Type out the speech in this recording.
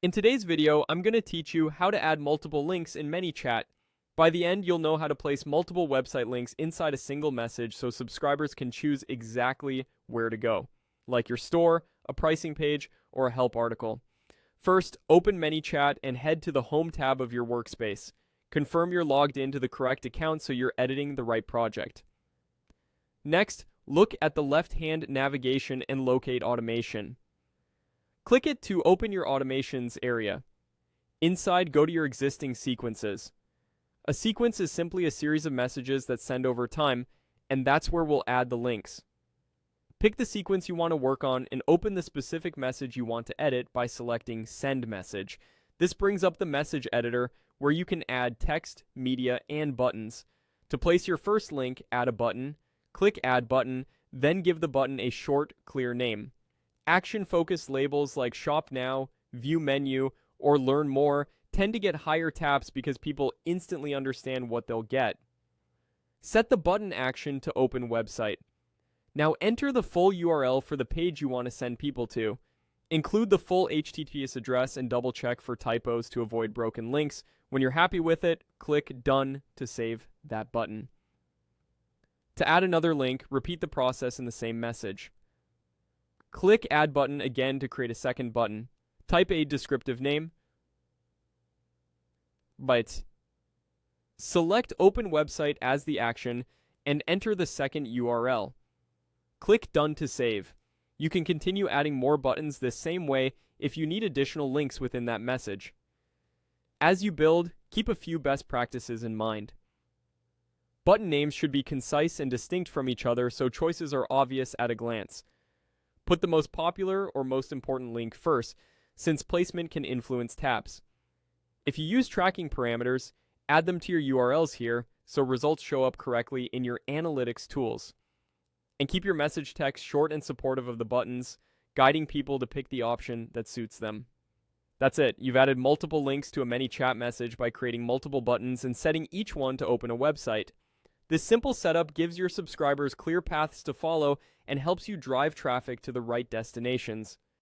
In today's video, I'm going to teach you how to add multiple links in ManyChat. By the end, you'll know how to place multiple website links inside a single message so subscribers can choose exactly where to go, like your store, a pricing page, or a help article. First, open ManyChat and head to the Home tab of your workspace. Confirm you're logged into the correct account so you're editing the right project. Next, look at the left-hand navigation and locate automation. Click it to open your automations area. Inside, go to your existing sequences. A sequence is simply a series of messages that send over time, and that's where we'll add the links. Pick the sequence you want to work on and open the specific message you want to edit by selecting Send Message. This brings up the message editor where you can add text, media, and buttons. To place your first link, add a button, click Add Button, then give the button a short, clear name. Action-focused labels like Shop Now, View Menu, or Learn More tend to get higher taps because people instantly understand what they'll get. Set the button action to Open Website. Now enter the full URL for the page you want to send people to. Include the full HTTPS address and double-check for typos to avoid broken links. When you're happy with it, click Done to save that button. To add another link, repeat the process in the same message. Click Add Button again to create a second button. Type a descriptive name. Select Open Website as the action and enter the second URL. Click Done to save. You can continue adding more buttons this same way if you need additional links within that message. As you build, keep a few best practices in mind. Button names should be concise and distinct from each other so choices are obvious at a glance. Put the most popular or most important link first, since placement can influence tabs. If you use tracking parameters, add them to your URLs here so results show up correctly in your analytics tools. And keep your message text short and supportive of the buttons, guiding people to pick the option that suits them. That's it. You've added multiple links to a ManyChat message by creating multiple buttons and setting each one to open a website. This simple setup gives your subscribers clear paths to follow and helps you drive traffic to the right destinations.